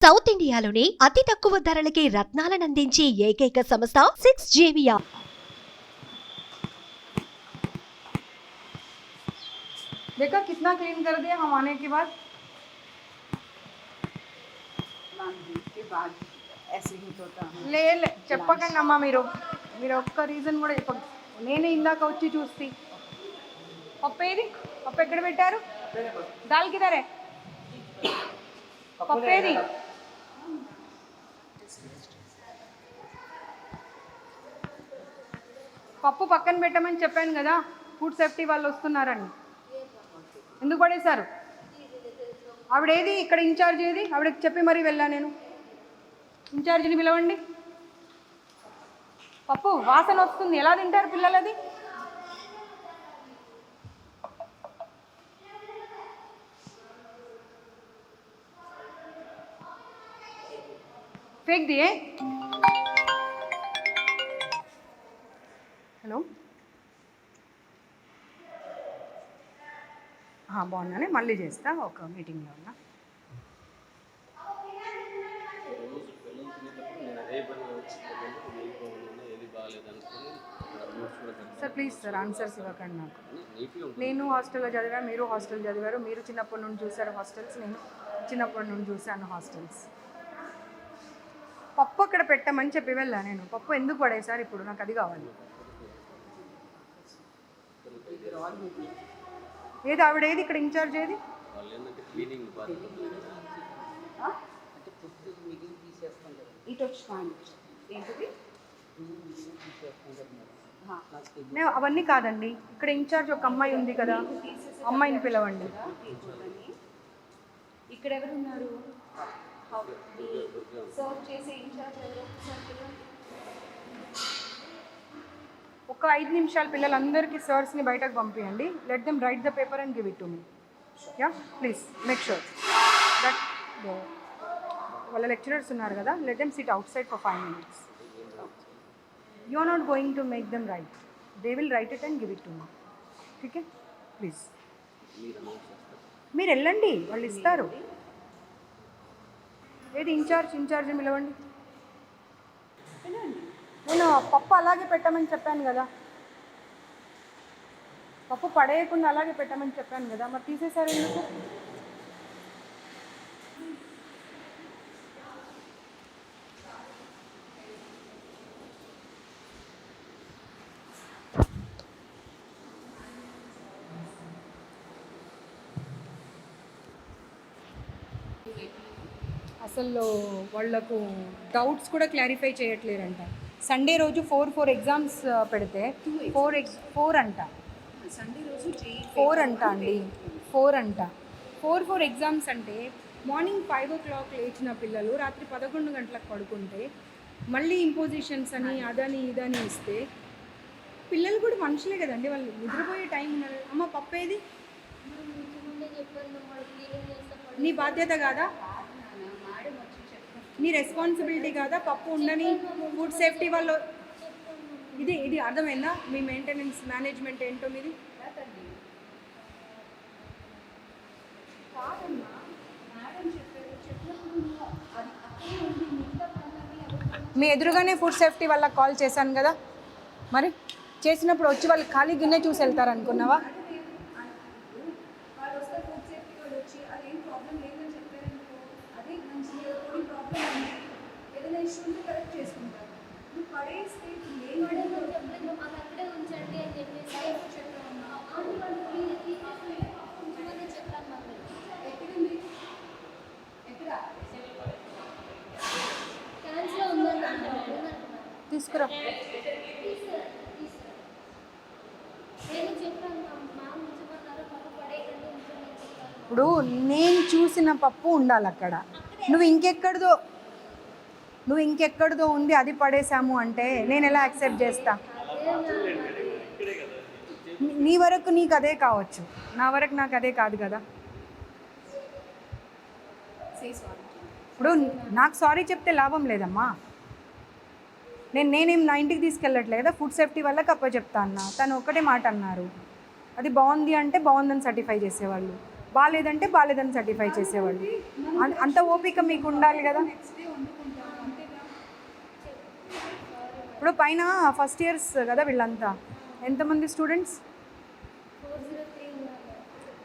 South ఇండియాలోనే అతి తక్కువ ధరలకి రత్నాలనందించే ఏకైక సంస్థ 6JVR। देखा कितना क्लीन कर दिया हम आने के बाद। के बाद ऐसे ही होता है। లే చెప్పకండి అమ్మా, మీరు ఒక్క రీజన్ కూడా చెప్పండి. నేనే ఇందాక వచ్చి చూస్తే పప్పు ఏది, పప్పు ఎక్కడ పెట్టారు? దాల్ కిదరే పప్పు ఏది? పప్పు పక్కన పెట్టమని చెప్పాను కదా, ఫుడ్ సేఫ్టీ వాళ్ళు వస్తున్నారని. ఎందుకు పడేశారు? ఆవిడేది ఇక్కడ ఇన్ఛార్జ్ ఏది? ఆవిడకి చెప్పి మరీ వెళ్ళా నేను. ఇన్ఛార్జిని పిలవండి. పప్పు వాసన వస్తుంది, ఎలా తింటారు పిల్లలది? फेंक दिए। హలో, బాగున్నానే, మళ్ళీ చేస్తా, ఒక మీటింగ్లో ఉన్నా. సార్ ప్లీజ్ సార్, ఆన్సర్స్ ఇవ్వకండి నాకు. నేను హాస్టల్లో చదివా, మీరు హాస్టల్ చదివారు. మీరు చిన్నప్పటి నుండి చూసారు హాస్టల్స్, నేను చిన్నప్పటి నుండి చూశాను హాస్టల్స్. పప్పు అక్కడ పెట్టమని చెప్పి వెళ్ళా నేను. పప్పు ఎందుకు పడేసారు ఇప్పుడు? నాకు అది కావాలి. ఏది ఆవిడ ఏది ఇక్కడ ఇన్ఛార్జ్ ఏది? అవన్నీ కాదండి, ఇక్కడ ఇన్ఛార్జ్ ఒక అమ్మాయి ఉంది కదా, అమ్మాయిని పిలవండి. ఇక్కడ ఎవరు ఉన్నారు? సర్వ్ చేసే ఇన్ఛార్జ్ ఎవరు? ఒక 5 నిమిషాలు పిల్లలందరికీ సర్స్ని బయటకు పంపించండి. Let them write the paper and give it to me. Yeah please make sure that వాళ్ళ లెక్చరర్స్ ఉన్నారు కదా, let them sit outside for 5 minutes. You are not going to make them write, they will write it and give it to me. Okay please మీరు వెళ్ళండి, వాళ్ళు ఇస్తారు. ఏది incharge పిలవండి. నేను పప్పు అలాగే పెట్టమని చెప్పాను కదా, పప్పు పడేయకుండా అలాగే పెట్టమని చెప్పాను కదా, మరి తీసేశారు ఎందుకు? అసలు వాళ్ళకు డౌట్స్ కూడా క్లారిఫై చేయట్లేరంట. సండే రోజు 4 ఎగ్జామ్స్ పెడితే 4 అంట. సండే రోజు 4 అంట అండి, 4 అంట. 4 ఎగ్జామ్స్ అంటే మార్నింగ్ 5 o'clock లేచిన పిల్లలు రాత్రి 11 గంటలకు పడుకుంటే మళ్ళీ ఇంపోజిషన్స్ అని అదని ఇదని ఇస్తే పిల్లలు కూడా మనుషులే కదండి, వాళ్ళు నిద్రపోయే టైం ఉన్నారు. అమ్మ పప్పేది? నీ బాధ్యత కాదా? నీ రెస్పాన్సిబిలిటీ కాదా? పప్పు ఉండని ఫుడ్ సేఫ్టీ వాళ్ళు. ఇది అర్థమైందా? మీ మెయింటెనెన్స్ మేనేజ్మెంట్ ఏంటో మీది. మీ ఎదురుగానే ఫుడ్ సేఫ్టీ వాళ్ళకి కాల్ చేశాను కదా, మరి చేసినప్పుడు వచ్చి వాళ్ళు ఖాళీ గిన్నె చూసి వెళ్తారు అనుకున్నావా? తీసుకురా. ఇప్పుడు నేను చూసిన పప్పు ఉండాలి అక్కడ. నువ్వు ఇంకెక్కడిదో ఉంది అది పడేసాము అంటే నేను ఎలా యాక్సెప్ట్ చేస్తా? నీ వరకు నీకు అదే కావచ్చు, నా వరకు నాకు అదే కాదు కదా. ఇప్పుడు నాకు సారీ చెప్తే లాభం లేదమ్మా. నేనేం నా ఇంటికి తీసుకెళ్ళట్లేదా, ఫుడ్ సేఫ్టీ వల్ల కప్ప చెప్తా అన్నా. తను ఒక్కటే మాట అన్నారు, అది బాగుంది అంటే బాగుందని సర్టిఫై చేసేవాళ్ళు. బాగాలేదంటే బాగాలేదని సర్టిఫై చేసేవాళ్ళు. అంత ఓపిక మీకు ఉండాలి కదా. ఇప్పుడు పైన ఫస్ట్ ఇయర్స్ కదా వీళ్ళంతా, ఎంతమంది స్టూడెంట్స్?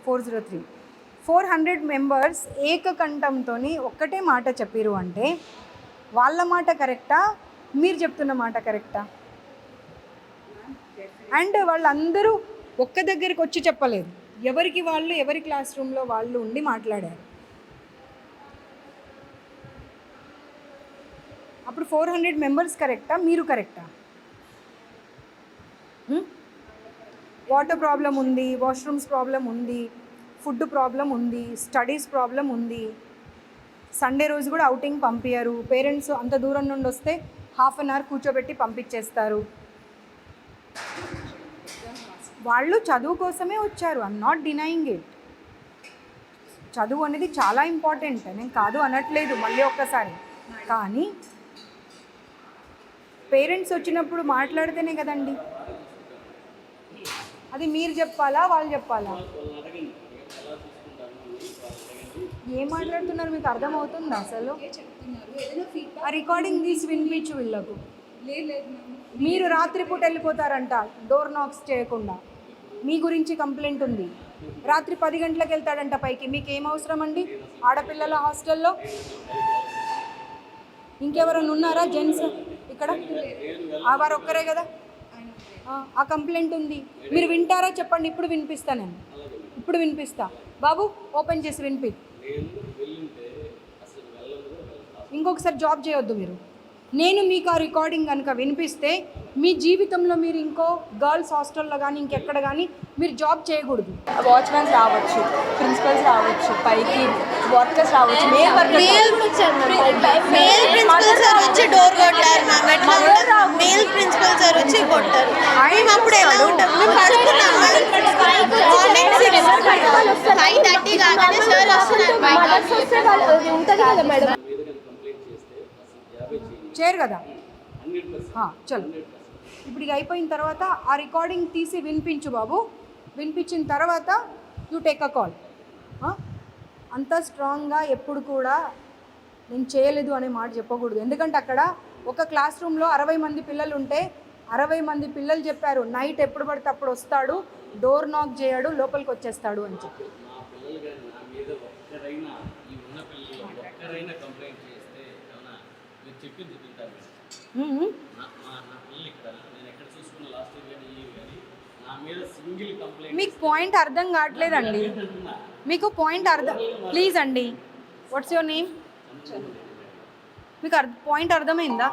403. 400 మెంబర్స్ ఏకకంఠంతో ఒక్కటే మాట చెప్పిరు అంటే వాళ్ళ మాట కరెక్టా, మీరు చెప్తున్న మాట కరెక్టా? అండ్ వాళ్ళందరూ ఒక్క దగ్గరికి వచ్చి చెప్పలేదు, ఎవరికి వాళ్ళు ఎవరి క్లాస్ రూమ్లో వాళ్ళు ఉండి మాట్లాడారు. అప్పుడు 400 మెంబర్స్ కరెక్టా, మీరు కరెక్టా? వాటర్ ప్రాబ్లం ఉంది, వాష్రూమ్స్ ప్రాబ్లం ఉంది, ఫుడ్ ప్రాబ్లం ఉంది, స్టడీస్ ప్రాబ్లం ఉంది. సండే రోజు కూడా అవుటింగ్ పంపించారు. పేరెంట్స్ అంత దూరం నుండి వస్తే హాఫ్ అన్ అవర్ కూర్చోబెట్టి పంపించేస్తారు. వాళ్ళు చదువు కోసమే వచ్చారు. I'm not denying it. చదువు అనేది చాలా ఇంపార్టెంట్, నేను కాదు అనట్లేదు మళ్ళీ ఒక్కసారి. కానీ పేరెంట్స్ వచ్చినప్పుడు మాట్లాడితేనే కదండి. అది మీరు చెప్పాలా, వాళ్ళు చెప్పాలా? ఏం మాట్లాడుతున్నారు మీకు అర్థమవుతుందా అసలు? ఆ రికార్డింగ్ తీసి వినిపించు వీళ్ళకు. మీరు రాత్రిపూట వెళ్ళిపోతారంట డోర్ నాక్స్ చేయకుండా, మీ గురించి కంప్లైంట్ ఉంది. రాత్రి 10 గంటలకు వెళ్తాడంట పైకి. మీకు ఏం అవసరం అండి ఆడపిల్లల హాస్టల్లో? ఇంకెవరైనా ఉన్నారా జెంట్స్ ఇక్కడ? వారు ఒక్కరే కదా. ఆ కంప్లైంట్ ఉంది, మీరు వింటారా చెప్పండి. ఇప్పుడు వినిపిస్తా, నేను ఇప్పుడు వినిపిస్తా. బాబు ఓపెన్ చేసి వినిపి. ఇంకొకసారి జాబ్ చేయొద్దు మీరు. నేను మీకు ఆ రికార్డింగ్ కనుక వినిపిస్తే మీ జీవితంలో మీరు ఇంకో గర్ల్స్ హాస్టల్లో కానీ ఇంకెక్కడ కానీ మీరు జాబ్ చేయకూడదు. వాచ్మెన్స్ రావచ్చు, ప్రిన్సిపల్స్ రావచ్చు, పైకి వర్కర్స్ రావచ్చు. మేల్ ప్రిన్సిపల్ సార్ వచ్చి డోర్ కొట్టారు మ్యామ్. ఎట్లా మేల్ ప్రిన్సిపల్ సార్ వచ్చి కొట్టారు. మేము అప్పుడు ఎలా ఉంటాం? మేము పడుకున్నాం. మార్నింగ్ 5:30 కాగానే సార్ వస్తున్నారు. చేయరు కదా. చలో ఇప్పుడు ఇక అయిపోయిన తర్వాత ఆ రికార్డింగ్ తీసి వినిపించు బాబు. వినిపించిన తర్వాత యూ టేక్ అ కాల్. అంత స్ట్రాంగ్గా ఎప్పుడు కూడా నేను చేయలేదు అనే మాట చెప్పకూడదు. ఎందుకంటే అక్కడ ఒక క్లాస్ రూమ్లో 60 మంది పిల్లలు ఉంటే 60 మంది పిల్లలు చెప్పారు నైట్ ఎప్పుడు పడితే అప్పుడు వస్తాడు, డోర్ నాక్ చేయడు, లోపలికి వచ్చేస్తాడు అని చెప్పి. మీకు పాయింట్ అర్థం కావట్లేదండి. మీకు పాయింట్ అర్థం ప్లీజ్ అండి. What's your name? మీకు పాయింట్ అర్థమైందా?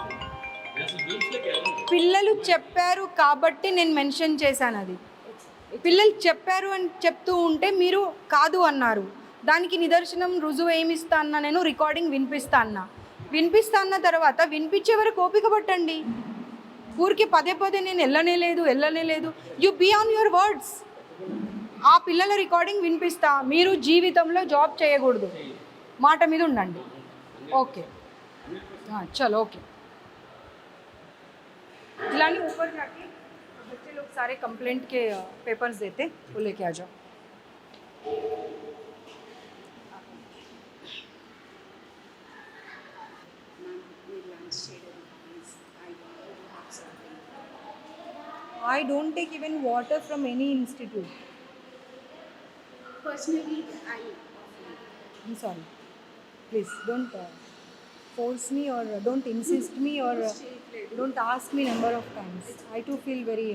పిల్లలు చెప్పారు కాబట్టి నేను మెన్షన్ చేశాను. అది పిల్లలు చెప్పారు అని చెప్తూ ఉంటే మీరు కాదు అన్నారు. దానికి నిదర్శనం రుజువు ఏమి ఇస్తా అన్నా, నేను రికార్డింగ్ వినిపిస్తా అన్న తర్వాత వినిపించే వరకు ఓపిక పట్టండి. ఊరికి పదే నేను వెళ్ళనే లేదు. You be on your words. ఆ పిల్లల రికార్డింగ్ వినిపిస్తా. మీరు జీవితంలో జాబ్ చేయకూడదు, మాట మీద ఉండండి. ఓకే చలో ఓకే. इलानी ऊपर जाके बच्चे लोग सारे कंप्लेंट के पेपर्स देते, वो लेके आ जाओ. I don't take even water from any institute. Personally, I'm sorry. Please don't force me or don't insist me or don't ask me number of times. I too feel very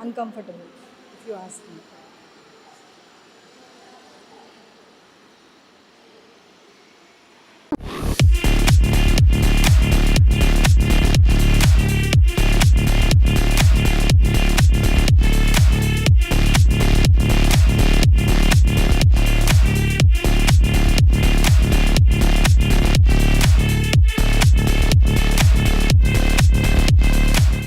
uncomfortable if you ask me.